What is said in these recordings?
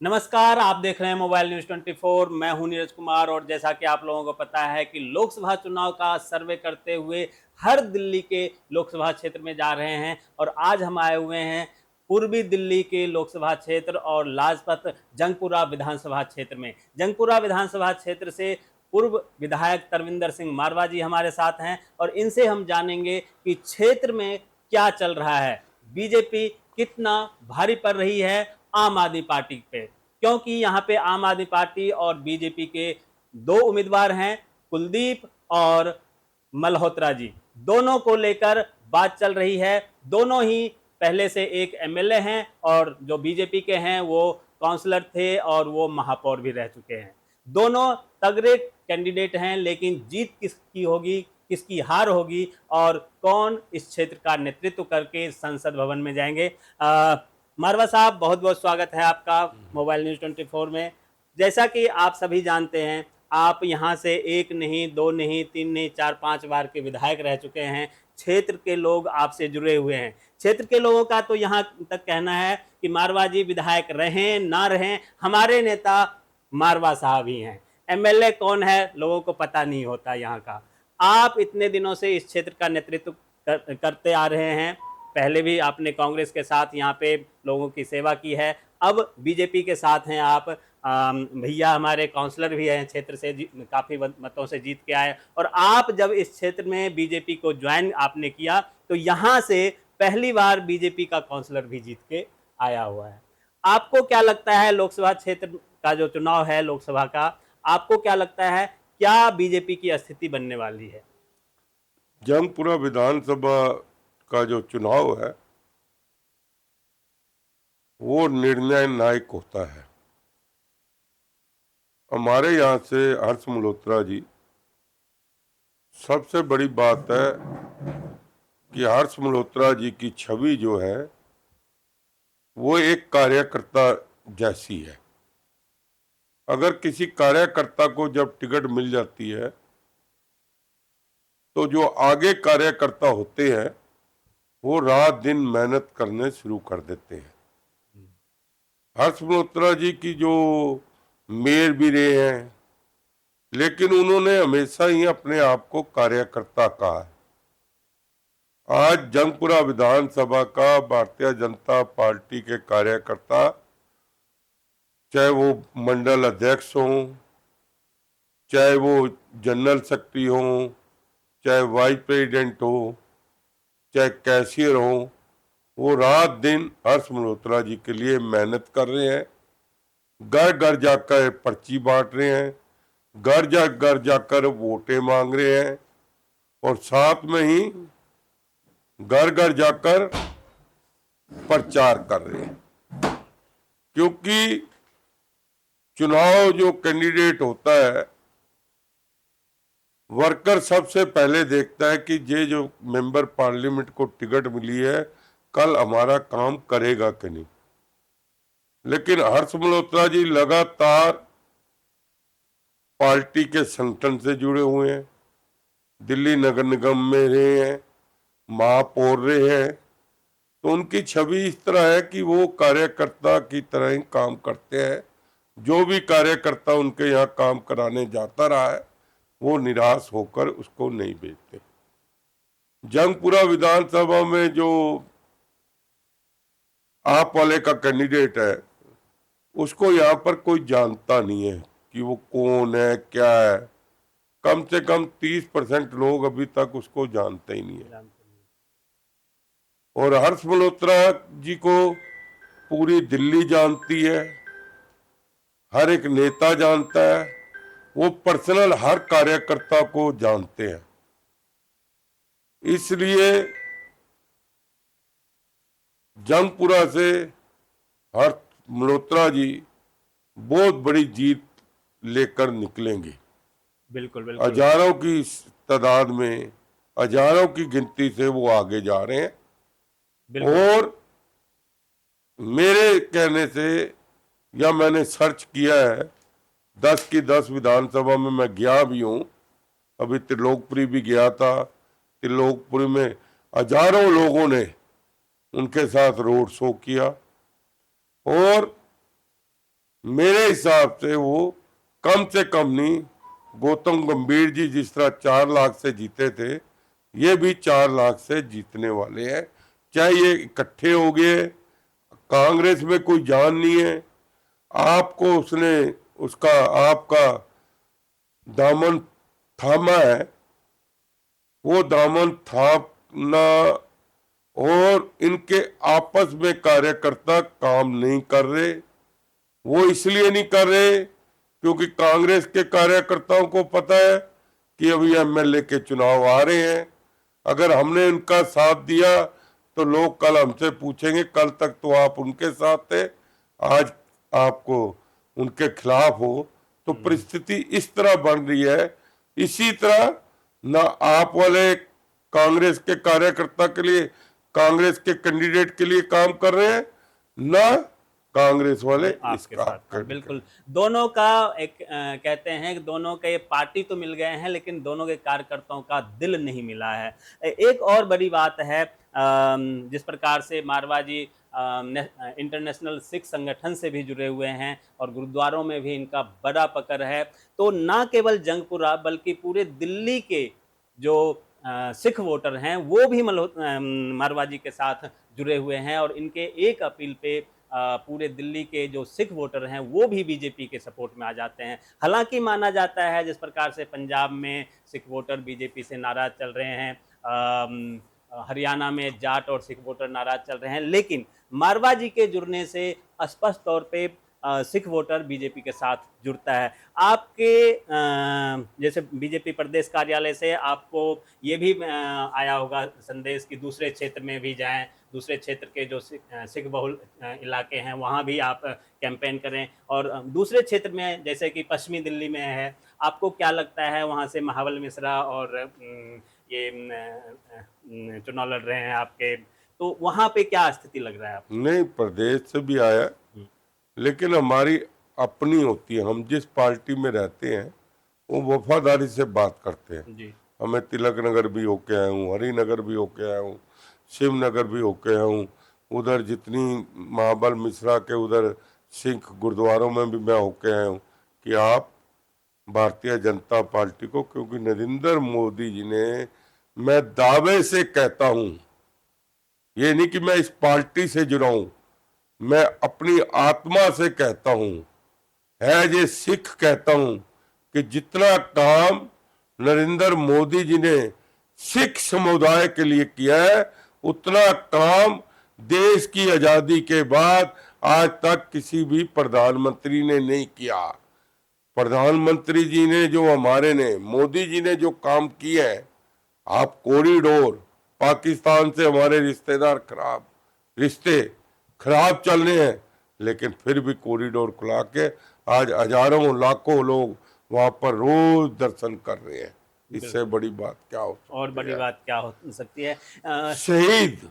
नमस्कार, आप देख रहे हैं मोबाइल न्यूज़ 24। मैं हूं नीरज कुमार और जैसा कि आप लोगों को पता है कि लोकसभा चुनाव का सर्वे करते हुए हर दिल्ली के लोकसभा क्षेत्र में जा रहे हैं और आज हम आए हुए हैं पूर्वी दिल्ली के लोकसभा क्षेत्र और लाजपत जंगपुरा विधानसभा क्षेत्र में। जंगपुरा विधानसभा क्षेत्र से पूर्व विधायक तरविंदर सिंह मारवा जी हमारे साथ हैं और इनसे हम जानेंगे कि क्षेत्र में क्या चल रहा है, बीजेपी कितना भारी पड़ रही है आम आदमी पार्टी पे, क्योंकि यहाँ पे आम आदमी पार्टी और बीजेपी के दो उम्मीदवार हैं, कुलदीप और मल्होत्रा जी। दोनों को लेकर बात चल रही है। दोनों ही पहले से एक एमएलए हैं और जो बीजेपी के हैं वो काउंसलर थे और वो महापौर भी रह चुके हैं। दोनों तगड़े कैंडिडेट हैं, लेकिन जीत किसकी होगी, किसकी हार होगी और कौन इस क्षेत्र का नेतृत्व करके संसद भवन में जाएंगे। मारवा साहब, बहुत बहुत स्वागत है आपका मोबाइल न्यूज़ 24 में। जैसा कि आप सभी जानते हैं, आप यहाँ से एक नहीं, दो नहीं, तीन नहीं, चार पांच बार के विधायक रह चुके हैं। क्षेत्र के लोग आपसे जुड़े हुए हैं। क्षेत्र के लोगों का तो यहाँ तक कहना है कि मारवा जी विधायक रहें ना रहें, हमारे नेता मारवा साहब ही हैं। एमएलए कौन है लोगों को पता नहीं होता यहाँ का। आप इतने दिनों से इस क्षेत्र का नेतृत्व करते आ रहे हैं। पहले भी आपने कांग्रेस के साथ यहाँ पे लोगों की सेवा की है, अब बीजेपी के साथ हैं आप। भैया हमारे काउंसलर भी हैं, क्षेत्र से काफ़ी मतों से जीत के आए और आप जब इस क्षेत्र में बीजेपी को ज्वाइन आपने किया तो यहाँ से पहली बार बीजेपी का काउंसलर भी जीत के आया हुआ है। आपको क्या लगता है, लोकसभा क्षेत्र का जो चुनाव है लोकसभा का, आपको क्या लगता है क्या बीजेपी की स्थिति बनने वाली है? जंगपुरा विधानसभा का जो चुनाव है वो निर्णायक होता है। हमारे यहाँ से हर्ष मल्होत्रा जी, सबसे बड़ी बात है कि हर्ष मल्होत्रा जी की छवि जो है वो एक कार्यकर्ता जैसी है। अगर किसी कार्यकर्ता को जब टिकट मिल जाती है तो जो आगे कार्यकर्ता होते हैं वो रात दिन मेहनत करने शुरू कर देते हैं। हर्ष मल्होत्रा जी की जो मेयर भी रहे हैं, लेकिन उन्होंने हमेशा ही अपने आप को कार्यकर्ता कहा है। आज जंगपुरा विधानसभा का भारतीय जनता पार्टी के कार्यकर्ता, चाहे वो मंडल अध्यक्ष हों, चाहे वो जनरल सेक्रेटरी हों, चाहे वाइस प्रेसिडेंट हो, चाहे कैशियर हो, वो रात दिन हर्ष मल्होत्रा जी के लिए मेहनत कर रहे हैं। घर घर जाकर पर्ची बांट रहे हैं, घर जाकर वोटें मांग रहे हैं और साथ में ही घर घर जाकर प्रचार कर रहे हैं। क्योंकि चुनाव जो कैंडिडेट होता है, वर्कर सबसे पहले देखता है कि ये जो मेंबर पार्लियामेंट को टिकट मिली है कल हमारा काम करेगा कि नहीं। लेकिन हर्ष मल्होत्रा जी लगातार पार्टी के संगठन से जुड़े हुए हैं, दिल्ली नगर निगम में रहे हैं, महापौर रहे हैं, तो उनकी छवि इस तरह है कि वो कार्यकर्ता की तरह ही काम करते हैं। जो भी कार्यकर्ता उनके यहाँ काम कराने जाता रहा है वो निराश होकर उसको नहीं भेजते। जंगपुरा विधानसभा में जो आप वाले का कैंडिडेट है उसको यहाँ पर कोई जानता नहीं है कि वो कौन है, क्या है। कम से कम 30% लोग अभी तक उसको जानते ही नहीं है। और हर्ष मल्होत्रा जी को पूरी दिल्ली जानती है, हर एक नेता जानता है, वो पर्सनल हर कार्यकर्ता को जानते हैं। इसलिए जंगपुरा से हर्ष मल्होत्रा जी बहुत बड़ी जीत लेकर निकलेंगे। बिल्कुल बिल्कुल। हजारों की तादाद में, हजारों की गिनती से वो आगे जा रहे हैं। और मेरे कहने से, या मैंने सर्च किया है, 10 की 10 विधानसभा में मैं गया भी हूँ। अभी त्रिलोकपुरी भी गया था। त्रिलोकपुरी में हजारों लोगों ने उनके साथ रोड शो किया और मेरे हिसाब से वो कम से कम नहीं, गौतम गंभीर जी जिस तरह 4 लाख से जीते थे, ये भी 4 लाख से जीतने वाले हैं। चाहे ये इकट्ठे हो गए, कांग्रेस में कोई जान नहीं है, आपको उसने उसका आपका दामन थामा है, वो दामन थामना, और इनके आपस में कार्यकर्ता काम नहीं कर रहे। वो इसलिए नहीं कर रहे क्योंकि कांग्रेस के कार्यकर्ताओं को पता है कि अभी एमएलए के चुनाव आ रहे हैं, अगर हमने इनका साथ दिया तो लोग कल हमसे पूछेंगे कल तक तो आप उनके साथ थे, आज आपको उनके खिलाफ हो। तो परिस्थिति इस तरह बन रही है। इसी तरह ना आप वाले कांग्रेस के कार्यकर्ता के लिए, कांग्रेस के कैंडिडेट के लिए काम कर रहे हैं, ना कांग्रेस वाले आपके साथ बिल्कुल दोनों का एक कहते हैं कि दोनों के पार्टी तो मिल गए हैं लेकिन दोनों के कार्यकर्ताओं का दिल नहीं मिला है। एक और बड़ी बात है, जिस प्रकार से मारवाड़ी इंटरनेशनल सिख संगठन से भी जुड़े हुए हैं और गुरुद्वारों में भी इनका बड़ा पकड़ है, तो ना केवल जंगपुरा बल्कि पूरे दिल्ली के जो सिख वोटर हैं वो भी मारवाड़ी के साथ जुड़े हुए हैं और इनके एक अपील पे पूरे दिल्ली के जो सिख वोटर हैं वो भी बीजेपी के सपोर्ट में आ जाते हैं। हालांकि माना जाता है जिस प्रकार से पंजाब में सिख वोटर बीजेपी से नाराज चल रहे हैं, हरियाणा में जाट और सिख वोटर नाराज चल रहे हैं, लेकिन मारवाड़ी के जुड़ने से स्पष्ट तौर पे सिख वोटर बीजेपी के साथ जुड़ता है। आपके जैसे बीजेपी प्रदेश कार्यालय से आपको ये भी आया होगा संदेश कि दूसरे क्षेत्र में भी जाएं, दूसरे क्षेत्र के जो सिख बहुल इलाके हैं वहाँ भी आप कैंपेन करें, और दूसरे क्षेत्र में जैसे कि पश्चिमी दिल्ली में है, आपको क्या लगता है वहाँ से महाबल मिश्रा और ये चुनाव लड़ रहे हैं आपके, तो वहाँ पे क्या स्थिति लग रहा है आपको? नहीं, प्रदेश से भी आया, लेकिन हमारी अपनी होती है, हम जिस पार्टी में रहते हैं वो वफादारी से बात करते हैं जी। हमें तिलक नगर भी होके आया हूँ, हरिनगर भी होके आया हूँ, शिवनगर भी होके आया हूँ, उधर जितनी महाबल मिश्रा के उधर सिख गुरुद्वारों में भी मैं होके आया हूँ कि आप भारतीय जनता पार्टी को, क्योंकि नरेंद्र मोदी जी ने, मैं दावे से कहता हूँ, ये नहीं कि मैं इस पार्टी से जुड़ा हूँ, मैं अपनी आत्मा से कहता हूँ, एज ए सिख कहता हूँ कि जितना काम नरेंद्र मोदी जी ने सिख समुदाय के लिए किया है उतना काम देश की आजादी के बाद आज तक किसी भी प्रधानमंत्री ने नहीं किया। प्रधानमंत्री जी ने जो हमारे ने, मोदी जी ने जो काम किया है, आप कॉरिडोर, पाकिस्तान से हमारे रिश्ते खराब चल रहे हैं, लेकिन फिर भी कॉरिडोर खुला के आज हजारों लाखों लोग वहां पर रोज दर्शन कर रहे हैं। इससे बड़ी बात क्या हो सकती है? और बड़ी बात क्या हो सकती है? शहीद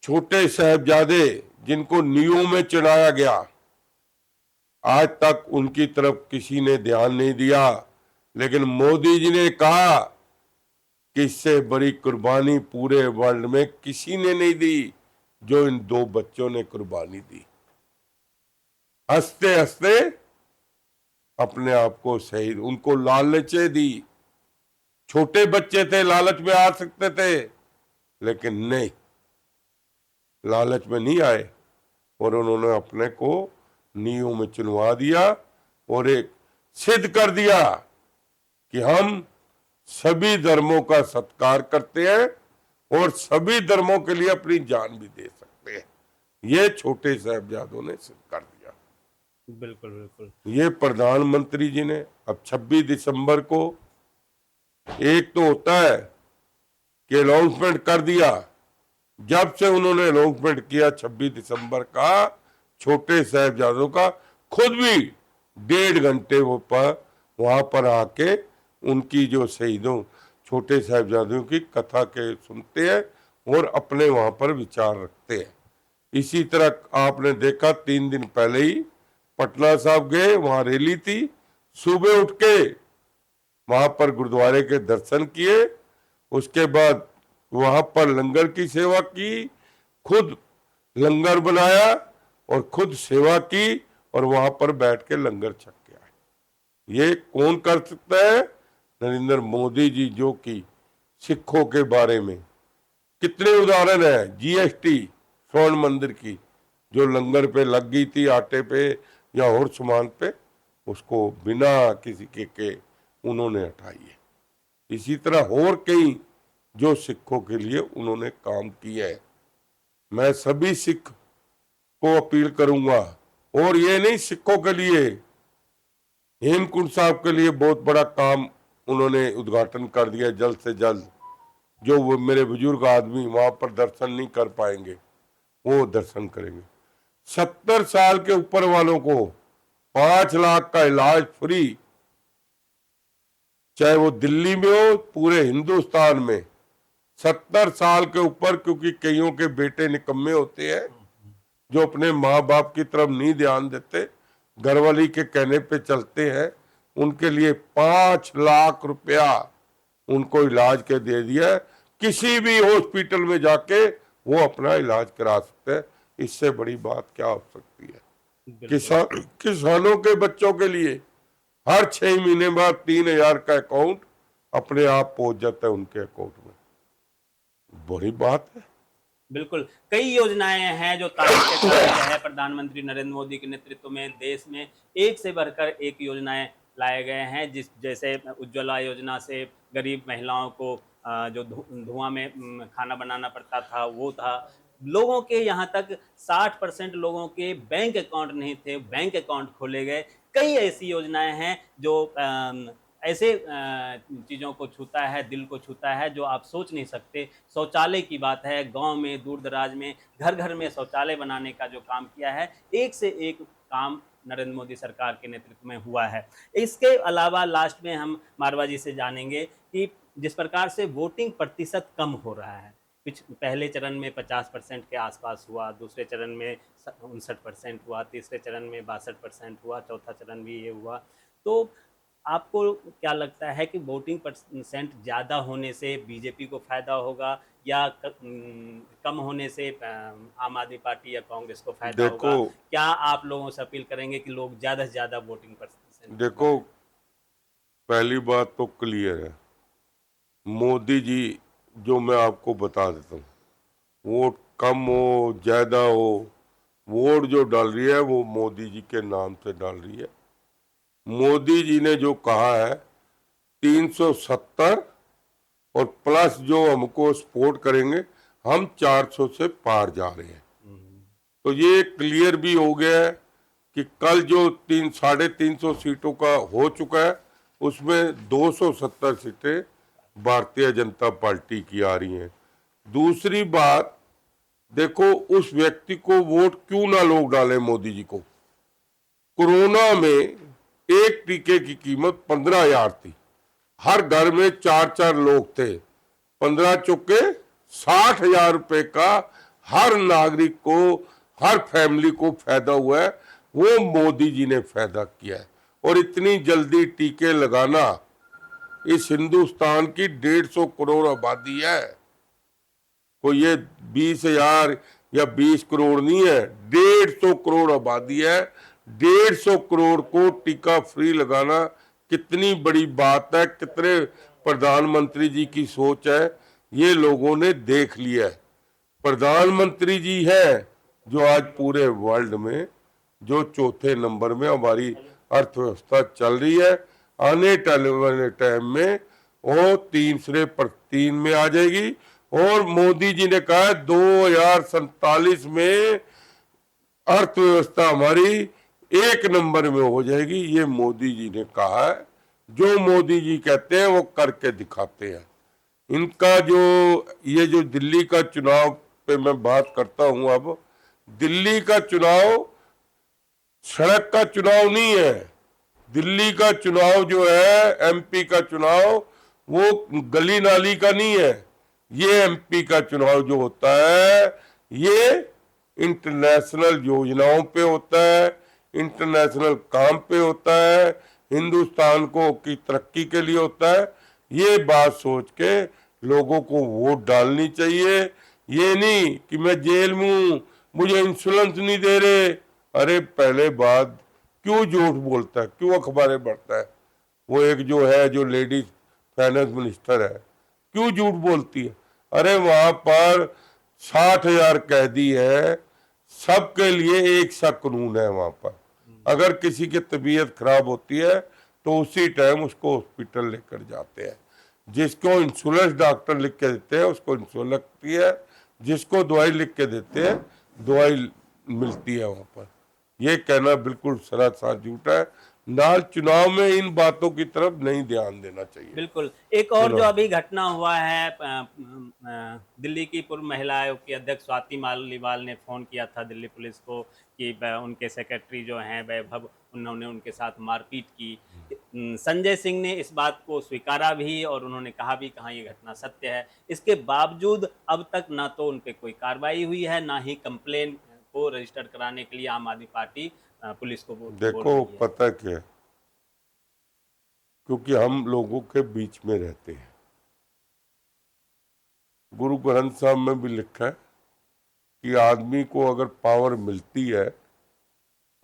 छोटे साहबजादे जिनको नींव में चढ़ाया गया, आज तक उनकी तरफ किसी ने ध्यान नहीं दिया, लेकिन मोदी जी ने कहा कि इससे बड़ी कुर्बानी पूरे वर्ल्ड में किसी ने नहीं दी जो इन 2 बच्चों ने कुर्बानी दी। हंसते हंसते अपने आप को शहीद, उनको लालचें दी, छोटे बच्चे थे, लालच में आ सकते थे, लेकिन नहीं, लालच में नहीं आए और उन्होंने अपने को नींव में चुनवा दिया और एक सिद्ध कर दिया कि हम सभी धर्मों का सत्कार करते हैं और सभी धर्मों के लिए अपनी जान भी दे सकते हैं। ये छोटे साहबजादों ने सिद्ध कर दिया। बिल्कुल बिल्कुल। ये प्रधानमंत्री जी ने अब 26 दिसंबर को, एक तो होता है कि अनाउंसमेंट कर दिया, जब से उन्होंने अनाउंसमेंट किया 26 दिसंबर का, छोटे साहबजादों का, खुद भी 1.5 घंटे वो वहां पर आके उनकी जो शहीदों छोटे साहबजादों की कथा के सुनते हैं और अपने वहां पर विचार रखते हैं। इसी तरह आपने देखा 3 दिन पहले ही पटना साहब गए, वहां रैली थी, सुबह उठ के वहां पर गुरुद्वारे के दर्शन किए, उसके बाद वहां पर लंगर की सेवा की, खुद लंगर बनाया और खुद सेवा की और वहां पर बैठ के लंगर छक के आए। ये कौन कर सकता है? नरेंद्र मोदी जी, जो कि सिखों के बारे में कितने उदाहरण है। जीएसटी स्वर्ण मंदिर की जो लंगर पे लग गई थी, आटे पे या और सामान पे, उसको बिना किसी के उन्होंने हटाई है। इसी तरह और कई जो सिखों के लिए उन्होंने काम किया है। मैं सभी सिख को अपील करूंगा, और ये नहीं सिखों के लिए, हेमकुंड साहब के लिए बहुत बड़ा काम उन्होंने उद्घाटन कर दिया जल्द से जल्द। जो वो मेरे बुजुर्ग आदमी वहां पर दर्शन नहीं कर पाएंगे, वो दर्शन करेंगे। 70 साल के ऊपर वालों को 5 लाख का इलाज फ्री, चाहे वो दिल्ली में हो, पूरे हिंदुस्तान में। 70 साल के ऊपर, क्योंकि कईयों के बेटे निकम्मे होते हैं जो अपने माँ बाप की तरफ नहीं ध्यान देते, घरवाली के कहने पे चलते हैं। उनके लिए 5 लाख रुपया उनको इलाज के दे दिया। किसी भी हॉस्पिटल में जाके वो अपना इलाज करा सकते हैं। इससे बड़ी बात क्या हो सकती है? किसानों के बच्चों के लिए हर 6 महीने बाद 3,000 का अकाउंट अपने आप पहुंच जाता है उनके अकाउंट में। बड़ी बात है। बिल्कुल, कई योजनाएं हैं जो तारीफ के काबिल है। प्रधानमंत्री नरेंद्र मोदी के नेतृत्व में देश में एक से बढ़कर एक योजनाएं लाए गए हैं, जैसे उज्ज्वला योजना से गरीब महिलाओं को जो धुआं में खाना बनाना पड़ता था वो था। लोगों के यहाँ तक 60% लोगों के बैंक अकाउंट नहीं थे, बैंक अकाउंट खोले गए। कई ऐसी योजनाएं हैं जो ऐसे चीज़ों को छूता है, दिल को छूता है, जो आप सोच नहीं सकते। शौचालय की बात है, गांव में, दूर दराज में, घर घर में शौचालय बनाने का जो काम किया है, एक से एक काम नरेंद्र मोदी सरकार के नेतृत्व में हुआ है। इसके अलावा लास्ट में हम मारवा जी से जानेंगे कि जिस प्रकार से वोटिंग प्रतिशत कम हो रहा है, पहले चरण में 50% के आसपास हुआ, दूसरे चरण में 59% हुआ, तीसरे चरण में 62% हुआ, चौथा चरण भी ये हुआ। तो आपको क्या लगता है कि वोटिंग परसेंट ज़्यादा होने से बीजेपी को फ़ायदा होगा या कम होने से आम आदमी पार्टी या कांग्रेस को फ़ायदा होगा? क्या आप लोगों से अपील करेंगे कि लोग ज़्यादा से ज़्यादा वोटिंग परसेंट? देखो, पहली बात तो क्लियर है, मोदी जी जो मैं आपको बता देता हूँ, वोट कम हो ज़्यादा हो, वोट जो डाल रही है वो मोदी जी के नाम से डाल रही है। मोदी जी ने जो कहा है 370 और प्लस जो हमको सपोर्ट करेंगे, हम 400 से पार जा रहे हैं। तो ये क्लियर भी हो गया है कि कल जो 350 सीटों का हो चुका है, उसमें 270 सीटें भारतीय जनता पार्टी की आ रही हैं। दूसरी बात, देखो, उस व्यक्ति को वोट क्यों ना लोग डालें मोदी जी को। कोरोना में एक टीके की कीमत 15,000 थी, हर घर में 4-4 लोग थे, 15 चौके 60,000 रुपए का हर नागरिक को, हर फैमिली को फायदा हुआ है। वो मोदी जी ने फायदा किया है। और इतनी जल्दी टीके लगाना, इस हिंदुस्तान की 150 करोड़ आबादी है, कोई ये 20,000 या 20 करोड़ नहीं है, 150 करोड़ आबादी है। 150 करोड़ को टीका फ्री लगाना कितनी बड़ी बात है, कितने प्रधानमंत्री जी की सोच है, ये लोगों ने देख लिया है। प्रधानमंत्री जी है जो आज पूरे वर्ल्ड में जो चौथे नंबर में हमारी अर्थव्यवस्था चल रही है। आने वाले टाइम में वो 3 में आ जाएगी। और मोदी जी ने कहा 2047 में अर्थव्यवस्था हमारी 1 नंबर में हो जाएगी। ये मोदी जी ने कहा है। जो मोदी जी कहते हैं वो करके दिखाते हैं। इनका ये जो दिल्ली का चुनाव पे मैं बात करता हूं, अब दिल्ली का चुनाव सड़क का चुनाव नहीं है। दिल्ली का चुनाव जो है, एमपी का चुनाव, वो गली नाली का नहीं है। ये एमपी का चुनाव जो होता है, ये इंटरनेशनल योजनाओं पे होता है, इंटरनेशनल काम पे होता है, हिंदुस्तान को की तरक्की के लिए होता है। ये बात सोच के लोगों को वोट डालनी चाहिए। ये नहीं कि मैं जेल में हूं, मुझे इंश्योरेंस नहीं दे रहे। अरे पहले बात क्यों झूठ बोलता है, क्यों अखबारें बढ़ता है? वो एक जो है, जो लेडीज फाइनेंस मिनिस्टर है, क्यों झूठ बोलती है? अरे वहां पर 60,000 कैदी है, सबके लिए एक सा कानून है वहां पर। अगर किसी की तबीयत खराब होती है तो उसी टाइम उसको हॉस्पिटल लेकर जाते हैं। जिसको इंश्योरेंस डॉक्टर लिख के देते हैं उसको इंश्योरेंस लगती है, जिसको दवाई लिख के देते हैं दवाई मिलती है वहां पर। ये कहना बिल्कुल सरासर झूठ है। नाल चुनाव में इन बातों की तरफ नहीं ध्यान देना चाहिए। बिल्कुल। एक और चलो। जो अभी घटना हुआ है, दिल्ली की पूर्व महिला आयोग की अध्यक्ष स्वाति मालीवाल ने फ़ोन किया था दिल्ली पुलिस को कि उनके सेक्रेटरी जो हैं वैभव, उन्होंने उनके साथ मारपीट की। संजय सिंह ने इस बात को स्वीकारा भी और उन्होंने कहा भी कहाँ ये घटना सत्य है। इसके बावजूद अब तक ना तो उन पे कोई कार्रवाई हुई है, ना ही कंप्लेन को रजिस्टर कराने के लिए आम आदमी पार्टी पुलिस को बोल रही देखो है। पता क्या है, क्योंकि हम लोगों के बीच में रहते हैं। गुरु ग्रंथ साहब में भी लिखा है कि आदमी को अगर पावर मिलती है,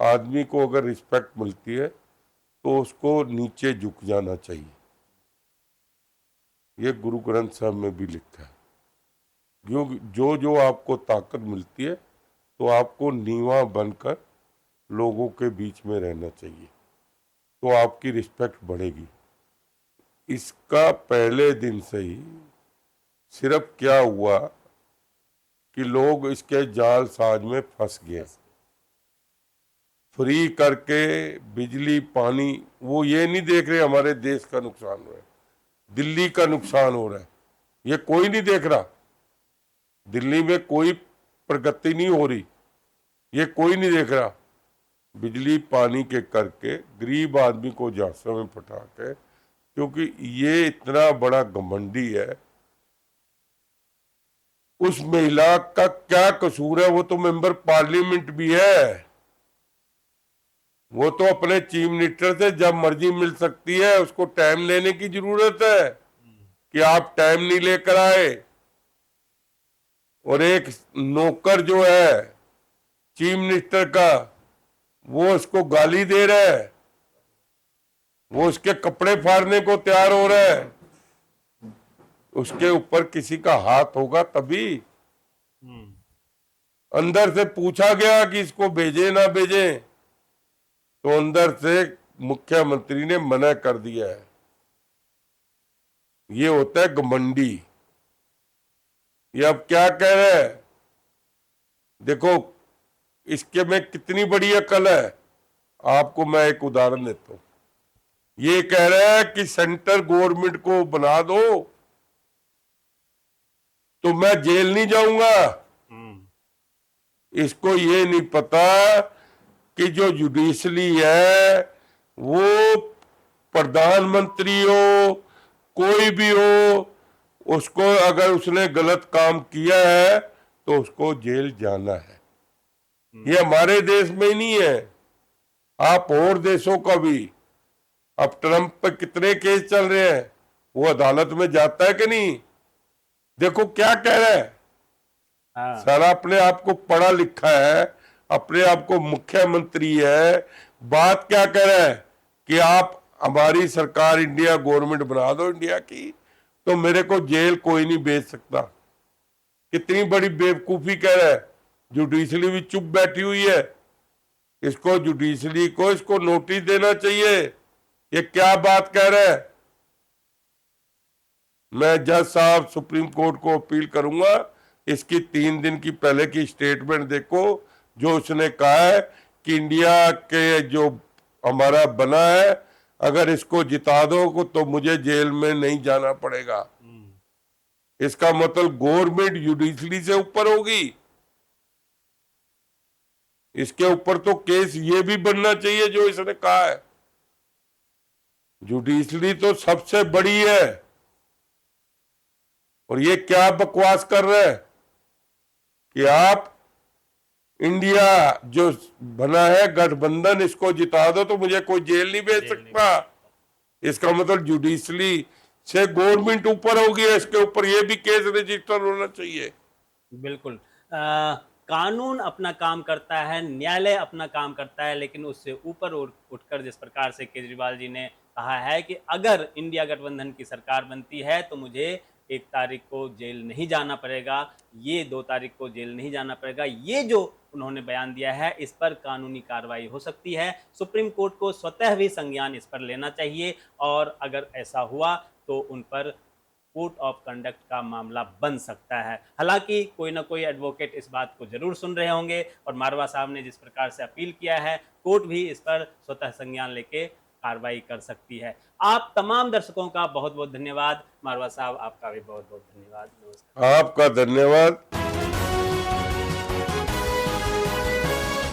आदमी को अगर रिस्पेक्ट मिलती है तो उसको नीचे झुक जाना चाहिए। ये गुरु ग्रंथ साहब में भी लिखा है। जो जो आपको ताकत मिलती है तो आपको नीवा बनकर लोगों के बीच में रहना चाहिए, तो आपकी रिस्पेक्ट बढ़ेगी। इसका पहले दिन से ही सिर्फ क्या हुआ कि लोग इसके जाल साज में फंस गए। फ्री करके बिजली पानी, वो ये नहीं देख रहे हमारे देश का नुकसान हो रहा है, दिल्ली का नुकसान हो रहा है, ये कोई नहीं देख रहा। दिल्ली में कोई प्रगति नहीं हो रही, ये कोई नहीं देख रहा। बिजली पानी के करके गरीब आदमी को झांसे में फटा के, क्योंकि ये इतना बड़ा घमंडी है। उस महिला का क्या कसूर है? वो तो मेंबर पार्लियामेंट भी है, वो तो अपने चीफ मिनिस्टर से जब मर्जी मिल सकती है। उसको टाइम लेने की जरूरत है कि आप टाइम नहीं लेकर आए। और एक नौकर जो है चीफ मिनिस्टर का, वो उसको गाली दे रहा है, वो उसके कपड़े फाड़ने को तैयार हो रहा है। उसके ऊपर किसी का हाथ होगा तभी। अंदर से पूछा गया कि इसको भेजे ना भेजे, तो अंदर से मुख्यमंत्री ने मना कर दिया है। ये होता है घमंडी। ये अब क्या कह रहे हैं? देखो इसके में कितनी बड़ी अकल है। आपको मैं एक उदाहरण देता हूं। ये कह रहा है कि सेंट्रल गवर्नमेंट को बना दो तो मैं जेल नहीं जाऊंगा। इसको ये नहीं पता कि जो जुडिशली है वो प्रधानमंत्री हो, कोई भी हो, उसको अगर उसने गलत काम किया है तो उसको जेल जाना है। ये हमारे देश में ही नहीं है, आप और देशों का भी। अब ट्रंप पर कितने केस चल रहे हैं, वो अदालत में जाता है कि नहीं? देखो क्या कह रहा है। सारा अपने आप को पढ़ा लिखा है, अपने आप को मुख्यमंत्री है। बात क्या कह रहा है कि आप हमारी सरकार इंडिया गवर्नमेंट बना दो इंडिया की, तो मेरे को जेल कोई नहीं भेज सकता। कितनी बड़ी बेवकूफी कह रहा है। जुडिशली भी चुप बैठी हुई है। इसको जुडिशली को इसको नोटिस देना चाहिए। ये क्या बात कह रहा है? मैं जज साहब सुप्रीम कोर्ट को अपील करूंगा, इसकी 3 दिन की पहले की स्टेटमेंट देखो, जो उसने कहा है कि इंडिया के जो हमारा बना है, अगर इसको जिता दो तो मुझे जेल में नहीं जाना पड़ेगा। इसका मतलब गवर्नमेंट जुडिशली से ऊपर होगी। इसके ऊपर तो केस ये भी बनना चाहिए जो इसने कहा है। जुडिशली तो सबसे बड़ी है। और ये क्या बकवास कर रहे हैं कि आप इंडिया जो बना है गठबंधन, इसको जिता दो तो मुझे कोई जेल नहीं भेज सकता। इसका मतलब जुडिशली से गवर्नमेंट ऊपर होगी, इसके ऊपर ये भी केस रजिस्टर होना चाहिए। बिल्कुल। कानून अपना काम करता है, न्यायालय अपना काम करता है, लेकिन उससे ऊपर उठकर जिस प्रकार से केजरीवाल जी ने कहा है कि अगर इंडिया गठबंधन की सरकार बनती है तो मुझे 1 तारीख को जेल नहीं जाना पड़ेगा, ये 2 तारीख को जेल नहीं जाना पड़ेगा, ये जो उन्होंने बयान दिया है इस पर कानूनी कार्रवाई हो सकती है। सुप्रीम कोर्ट को स्वतः भी संज्ञान इस पर लेना चाहिए और अगर ऐसा हुआ तो उन पर कोड ऑफ कंडक्ट का मामला बन सकता है। हालांकि कोई ना कोई एडवोकेट इस बात को जरूर सुन रहे होंगे और मारवा साहब ने जिस प्रकार से अपील किया है, कोर्ट भी इस पर स्वतः संज्ञान लेके कार्रवाई कर सकती है। आप तमाम दर्शकों का बहुत बहुत धन्यवाद। मारवा साहब आपका भी बहुत बहुत धन्यवाद। नमस्कार। आपका धन्यवाद।